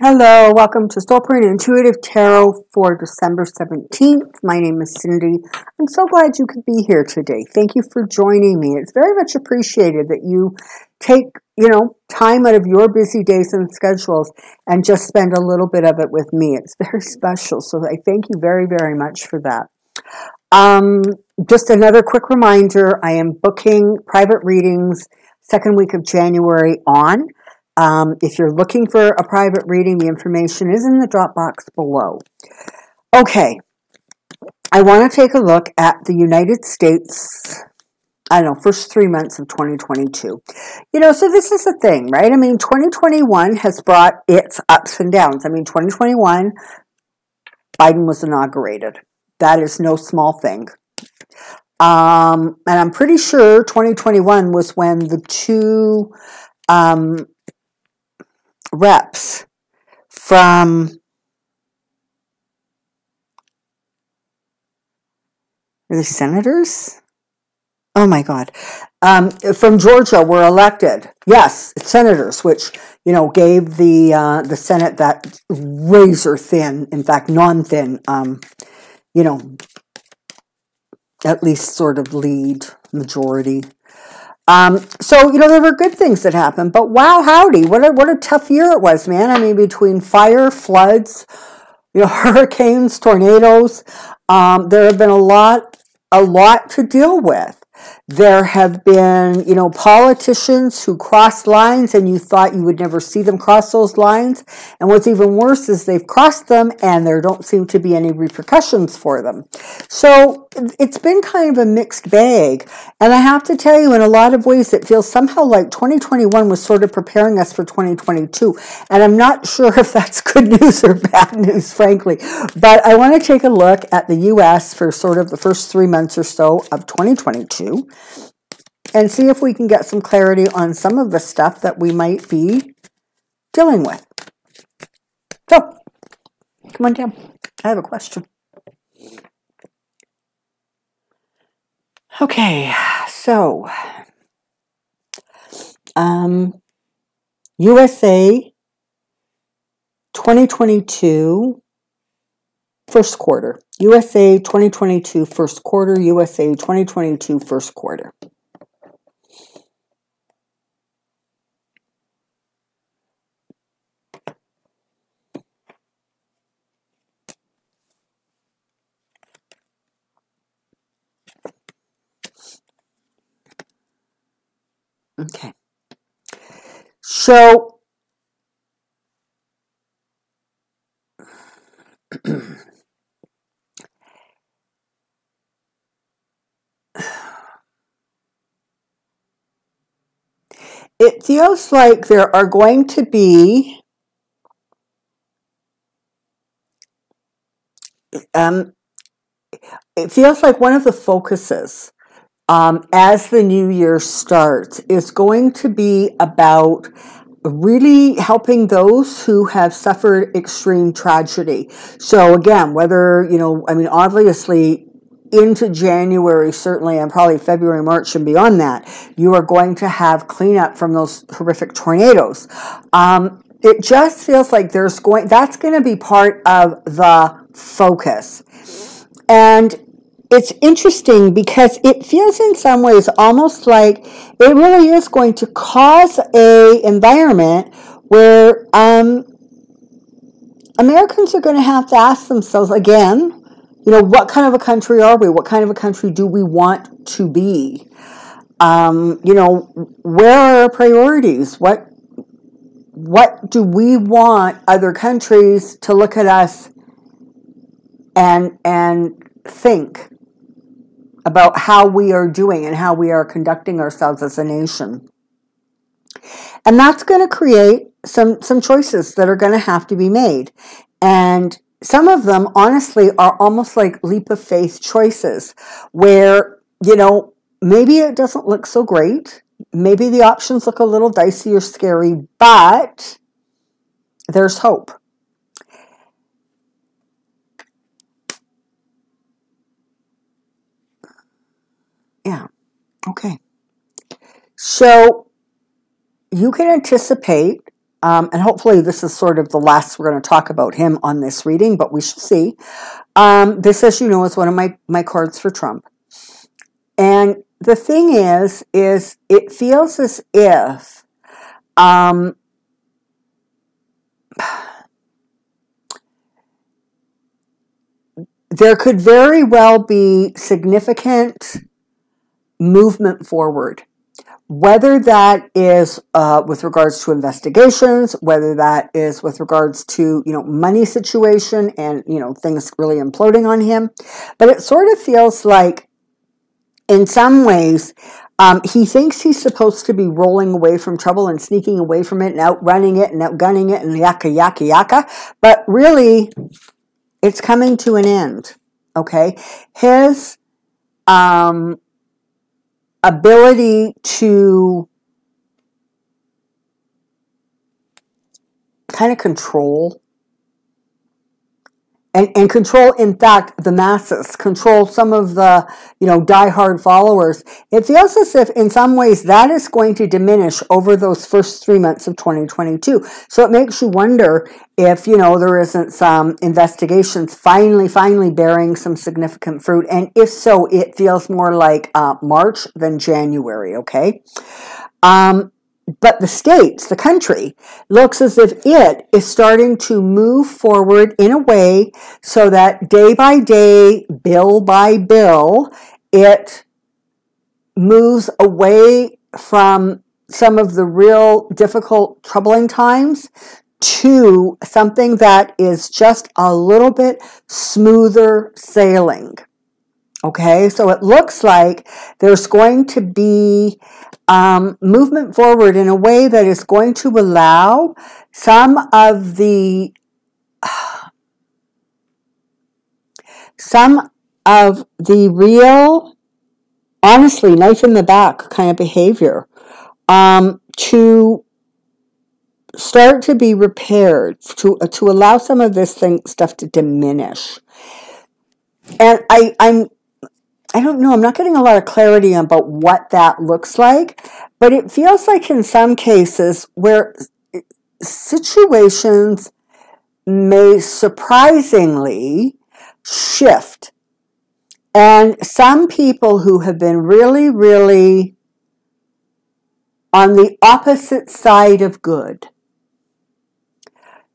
Hello, welcome to Soulprint Intuitive Tarot for December 17th. My name is Cindy. I'm so glad you could be here today. Thank you for joining me. It's very much appreciated that you take, time out of your busy days and schedules and just spend a little bit of it with me. It's very special. So I thank you very, very much for that. Um, just another quick reminder, I am booking private readings second week of January on. If you're looking for a private reading, the information is in the drop box below. Okay, I want to take a look at the United States, first 3 months of 2022. So this is the thing, right? 2021 has brought its ups and downs. 2021, Biden was inaugurated. That is no small thing. And I'm pretty sure 2021 was when the two reps from the senators. Oh my God. From Georgia were elected. Yes, senators, which, gave the Senate that razor thin, in fact, non-thin, at least sort of lead majority. So, there were good things that happened, but wow, howdy, what a tough year it was, man. Between fire, floods, hurricanes, tornadoes, there have been a lot to deal with. There have been, politicians who crossed lines and you thought you would never see them cross those lines. And what's even worse is they've crossed them and there don't seem to be any repercussions for them. So it's been kind of a mixed bag. And I have to tell you, in a lot of ways, it feels somehow like 2021 was sort of preparing us for 2022. And I'm not sure if that's good news or bad news, frankly. But I want to take a look at the U.S. for sort of the first 3 months or so of 2022 and see if we can get some clarity on some of the stuff that we might be dealing with. So, come on down. I have a question. Okay, so USA 2022 first quarter. USA 2022 first quarter. USA 2022 first quarter. Okay. So, it feels like there are going to be it feels like one of the focuses as the new year starts is going to be about really helping those who have suffered extreme tragedy. So again, whether, obviously into January, certainly, and probably February, March, and beyond that, you are going to have cleanup from those horrific tornadoes. It just feels like that's going to be part of the focus. And it's interesting because it feels in some ways almost like it really is going to cause a environment where Americans are going to have to ask themselves again, what kind of a country are we? What kind of a country do we want to be? Where are our priorities? What do we want other countries to look at us and think about how we are doing and how we are conducting ourselves as a nation? And that's going to create some choices that are going to have to be made. And some of them, honestly, are almost like leap of faith choices where, maybe it doesn't look so great. Maybe the options look a little dicey or scary, but there's hope. Yeah. Okay. So you can anticipate And hopefully this is sort of the last we're going to talk about him on this reading, but we shall see. This, as you know, is one of my cards for Trump. And the thing is it feels as if there could very well be significant movement forward, whether that is with regards to investigations, whether that is with regards to, money situation and, things really imploding on him. But it sort of feels like, in some ways, he thinks he's supposed to be rolling away from trouble and sneaking away from it and outrunning it and outgunning it and yaka, yaka, yaka. But really, it's coming to an end, okay? His ability to kind of control and control, in fact, the masses, control some of the, diehard followers. It feels as if in some ways that is going to diminish over those first 3 months of 2022. So it makes you wonder if, there isn't some investigations finally bearing some significant fruit. And if so, it feels more like March than January, okay? But the states, the country, looks as if it is starting to move forward in a way so that day by day, bill by bill, it moves away from some of the real difficult, troubling times to something that is just a little bit smoother sailing. Okay, so it looks like there's going to be movement forward in a way that is going to allow some of the real, honestly, knife in the back kind of behavior to start to be repaired, to allow some of this stuff to diminish. And I don't know, I'm not getting a lot of clarity about what that looks like, but it feels like in some cases where situations may surprisingly shift. And some people who have been really, really on the opposite side of good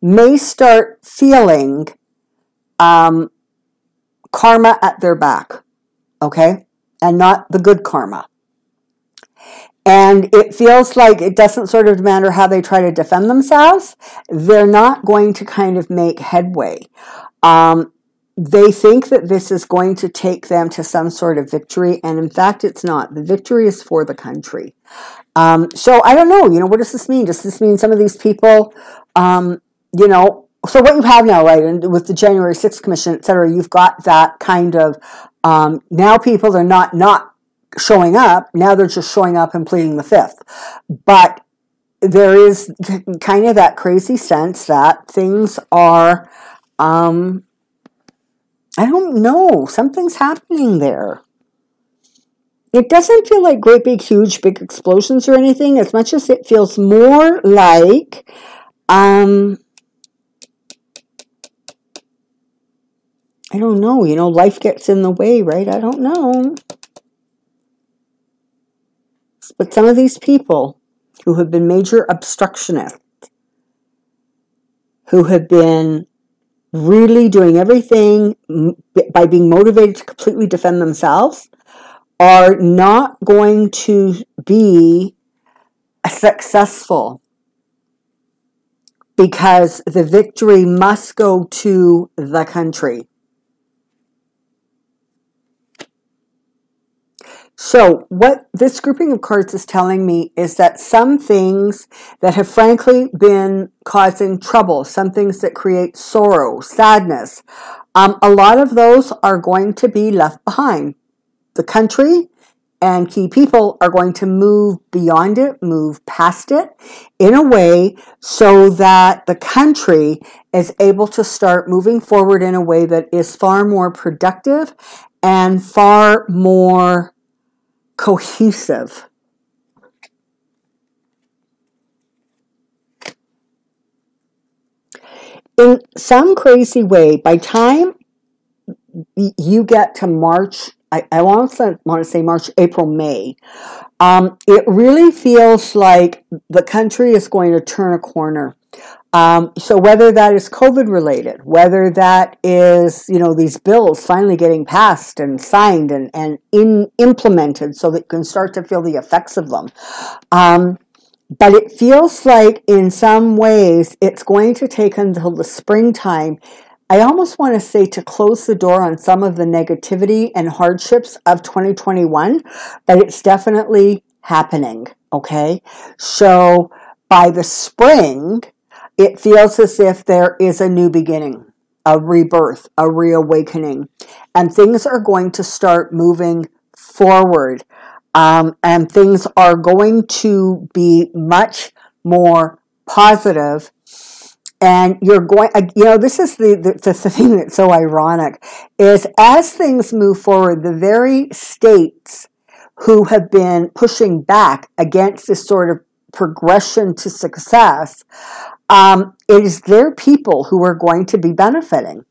may start feeling karma at their back. Okay? And not the good karma. And it feels like it doesn't sort of matter how they try to defend themselves. They're not going to kind of make headway. They think that this is going to take them to some sort of victory. And in fact, it's not. The victory is for the country. So I don't know, what does this mean? Does this mean some of these people, so what you have now, right, and with the January 6th Commission, et cetera, you've got that kind of, now people are not showing up, now they're just showing up and pleading the fifth. But there is kind of that crazy sense that things are, I don't know, something's happening there. It doesn't feel like great big, huge, big explosions or anything, as much as it feels more like, I don't know, life gets in the way, right? I don't know. But some of these people who have been major obstructionists, who have been really doing everything by being motivated to completely defend themselves, are not going to be successful because the victory must go to the country. So what this grouping of cards is telling me is that some things that have frankly been causing trouble, some things that create sorrow, sadness, a lot of those are going to be left behind. The country and key people are going to move beyond it, move past it in a way so that the country is able to start moving forward in a way that is far more productive and far more cohesive. in some crazy way, by time you get to March, I want to say March, April, May, it really feels like the country is going to turn a corner. So whether that is COVID related, whether that is, these bills finally getting passed and signed and implemented so that you can start to feel the effects of them. But it feels like in some ways it's going to take until the springtime. I almost want to say to close the door on some of the negativity and hardships of 2021, but it's definitely happening, okay? So by the spring, it feels as if there is a new beginning, a rebirth, a reawakening, and things are going to start moving forward, and things are going to be much more positive. And you're going, this is the thing that's so ironic, is as things move forward, the very states who have been pushing back against this sort of progression to success, it is their people who are going to be benefiting.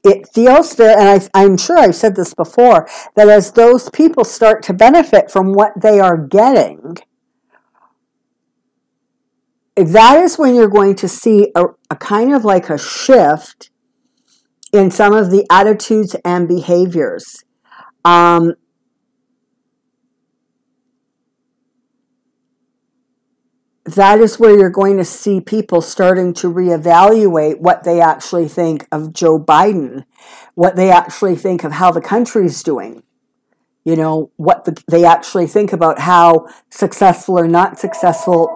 It feels there, and I'm sure I've said this before, that as those people start to benefit from what they are getting, that is when you're going to see a kind of like a shift in some of the attitudes and behaviors. That is where you're going to see people starting to reevaluate what they actually think of Joe Biden, what they actually think of how the country's doing, what they actually think about how successful or not successful.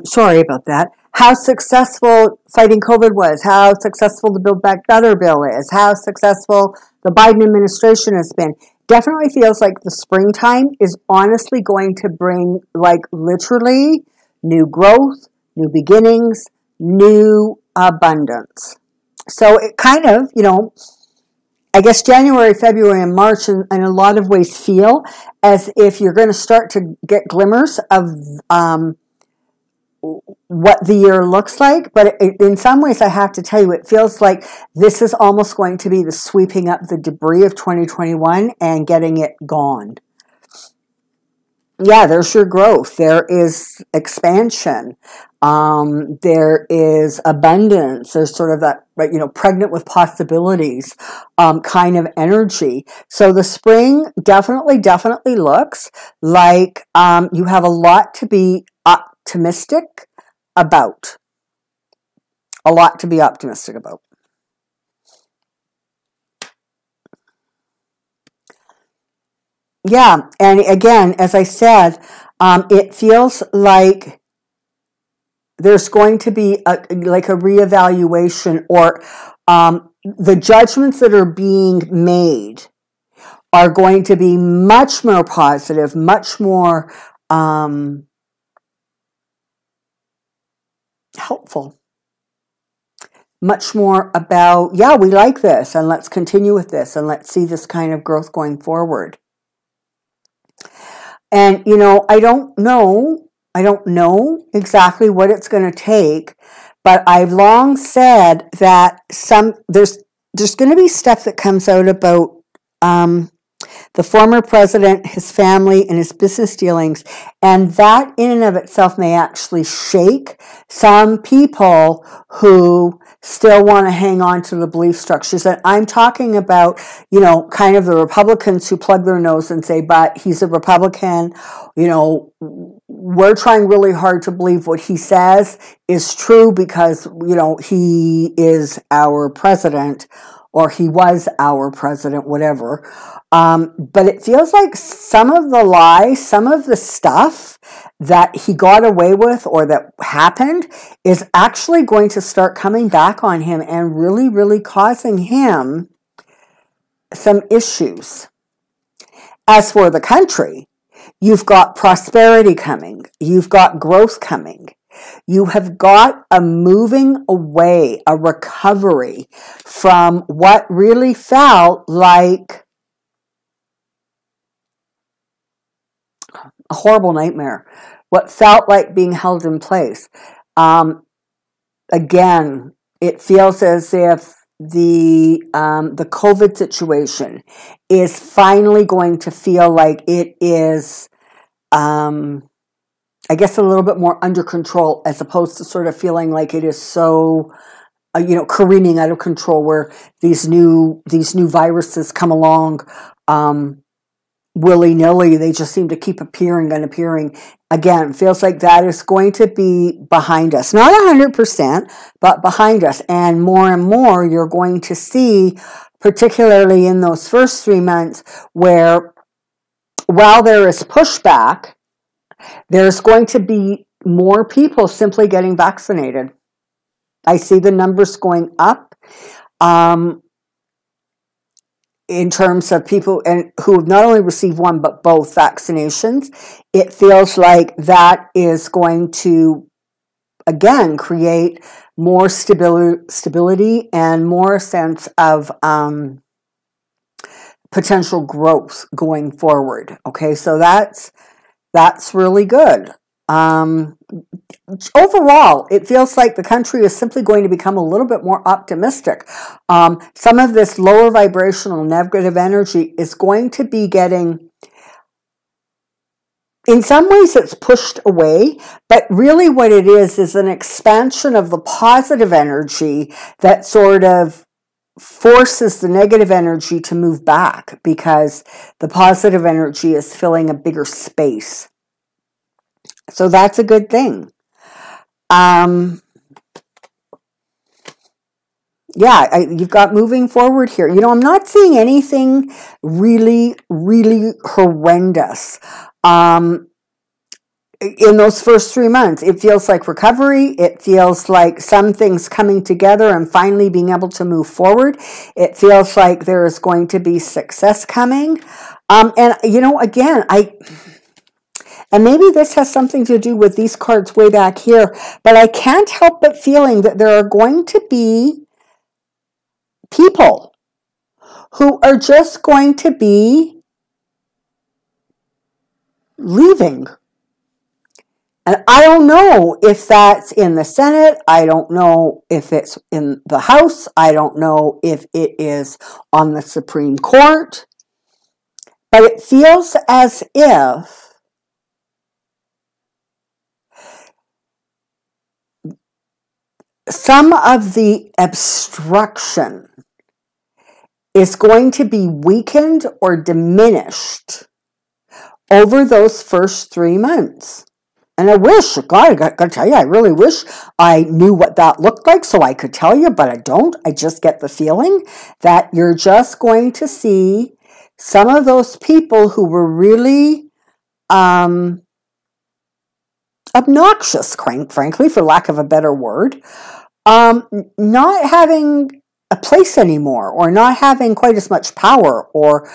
Sorry about that. How successful fighting COVID was, how successful the Build Back Better bill is, how successful the Biden administration has been. Definitely feels like the springtime is honestly going to bring, like, literally new growth, new beginnings, new abundance. So it kind of, I guess January, February, and March in a lot of ways feel as if you're going to start to get glimmers of what the year looks like, but in some ways I have to tell you, it feels like this is almost going to be the sweeping up the debris of 2021 and getting it gone. Yeah, there's your growth. There is expansion. There is abundance. There's sort of that, pregnant with possibilities kind of energy. So the spring definitely looks like you have a lot to be optimistic about. A lot to be optimistic about. Yeah, and again, as I said, it feels like there's going to be a reevaluation, or the judgments that are being made are going to be much more positive, much more helpful, much more about, yeah, we like this, and let's continue with this, and let's see this kind of growth going forward. And, I don't know exactly what it's going to take, but I've long said that there's going to be stuff that comes out about the former president, his family, and his business dealings, and that in and of itself may actually shake some people who still want to hang on to the belief structures. And I'm talking about, kind of the Republicans who plug their nose and say, but he's a Republican, we're trying really hard to believe what he says is true because, he is our president, or he was our president, whatever. But it feels like some of the lies, some of the stuff that he got away with or that happened is actually going to start coming back on him and really, really causing him some issues. As for the country, you've got prosperity coming. You've got growth coming. You have got a moving away, a recovery from what really felt like a horrible nightmare. What felt like being held in place. Again, it feels as if the COVID situation is finally going to feel like it is, I guess, a little bit more under control, as opposed to sort of feeling like it is so, careening out of control, where these new viruses come along willy-nilly. They just seem to keep appearing and appearing. Again, feels like that is going to be behind us. Not 100%, but behind us. And more you're going to see, particularly in those first 3 months, where while there is pushback, there's going to be more people simply getting vaccinated. I see the numbers going up. In terms of people who have not only received one but both vaccinations, it feels like that is going to, again, create more stability and more sense of potential growth going forward. Okay, so that's really good. Overall, it feels like the country is simply going to become a little bit more optimistic. Some of this lower vibrational negative energy is going to be getting, in some ways it's pushed away, but really what it is an expansion of the positive energy that sort of forces the negative energy to move back, because the positive energy is filling a bigger space. So that's a good thing. You've got moving forward here. I'm not seeing anything really, really horrendous. In those first 3 months, it feels like recovery. It feels like some things coming together and finally being able to move forward. It feels like there is going to be success coming. And maybe this has something to do with these cards way back here, but I can't help but feeling that there are going to be people who are just going to be leaving. And I don't know if that's in the Senate. I don't know if it's in the House. I don't know if it is on the Supreme Court. But it feels as if some of the obstruction is going to be weakened or diminished over those first 3 months. And I wish, God, I got to tell you, I really wish I knew what that looked like so I could tell you, but I don't. I just get the feeling that you're just going to see some of those people who were really obnoxious, frankly, for lack of a better word, not having a place anymore, or not having quite as much power, or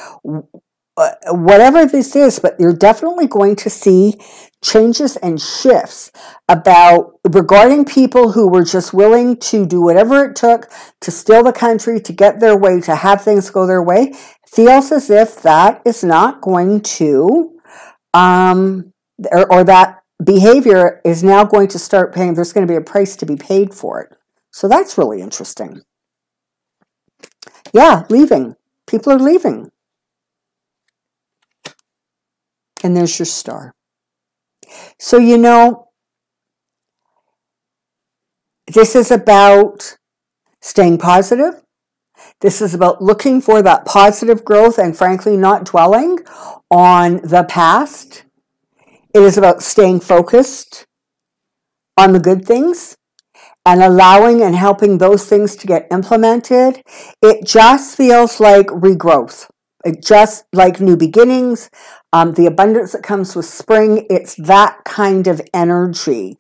whatever this is. But you're definitely going to see changes and shifts regarding people who were just willing to do whatever it took to steal the country, to get their way, to have things go their way. Feels as if that is not going to, or that behavior is now going to start paying. There's going to be a price to be paid for it. So that's really interesting. Yeah, leaving. People are leaving. And there's your star. So, this is about staying positive. This is about looking for that positive growth and, frankly, not dwelling on the past. It is about staying focused on the good things and allowing and helping those things to get implemented. It just feels like regrowth. It just like new beginnings, the abundance that comes with spring. It's that kind of energy.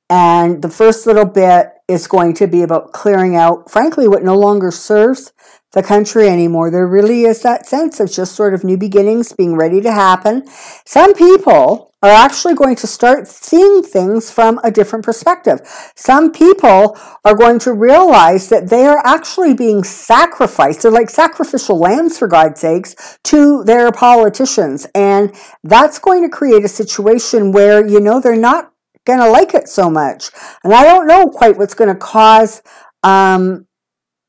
And the first little bit is going to be about clearing out, frankly, what no longer serves the country anymore. There really is that sense of just sort of new beginnings being ready to happen. Some people are actually going to start seeing things from a different perspective. Some people are going to realize that they are actually being sacrificed. They're like sacrificial lambs, for God's sakes, to their politicians. And that's going to create a situation where, you know, they're not going to like it so much. And I don't know quite what's going to cause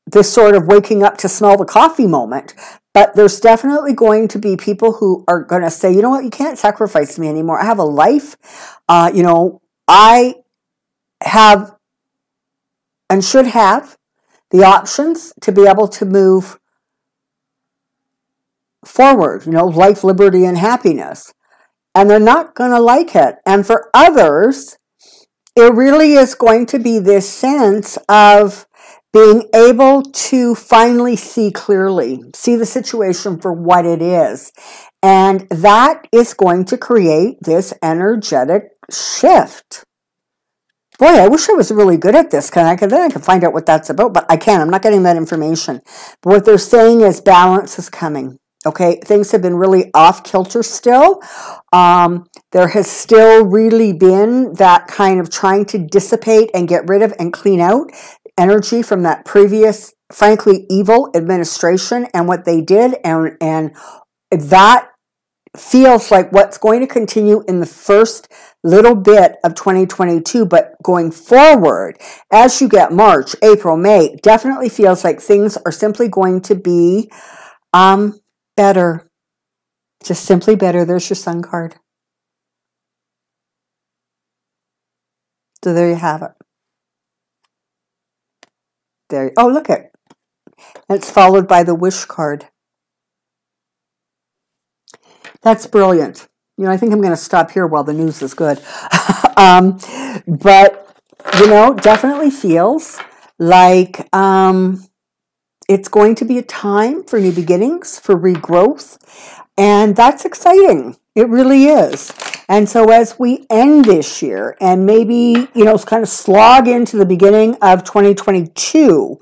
this sort of waking up to smell the coffee moment. But there's definitely going to be people who are going to say, you know what, you can't sacrifice me anymore. I have a life. You know, I have and should have the options to be able to move forward, you know, life, liberty, and happiness. And they're not going to like it. And for others, it really is going to be this sense of being able to finally see clearly, see the situation for what it is. And that is going to create this energetic shift. Boy, I wish I was really good at this, then I could find out what that's about, but I can't. I'm not getting that information. But what they're saying is balance is coming. Okay, things have been really off kilter still. There has still really been that kind of trying to dissipate and get rid of and clean out energy from that previous, frankly, evil administration and what they did. And that feels like what's going to continue in the first little bit of 2022, but going forward, as you get March, April, May, definitely feels like things are simply going to be better. Just simply better. There's your sun card. So there you have it. There. Oh, look at it. It's followed by the wish card. That's brilliant. You know, I think I'm going to stop here while the news is good. But, you know, definitely feels like it's going to be a time for new beginnings, for regrowth. And that's exciting. It really is. And so as we end this year and maybe, you know, kind of slog into the beginning of 2022,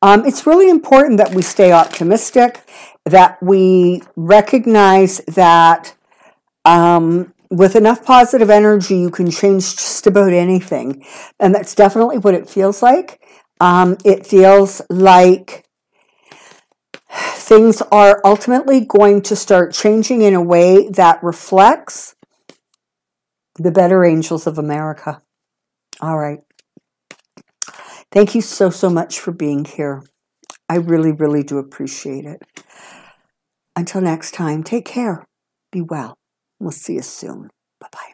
it's really important that we stay optimistic, that we recognize that with enough positive energy, you can change just about anything. And that's definitely what it feels like. It feels like things are ultimately going to start changing in a way that reflects the better angels of America. All right. Thank you so, so much for being here. I really, really do appreciate it. Until next time, take care. Be well. We'll see you soon. Bye-bye.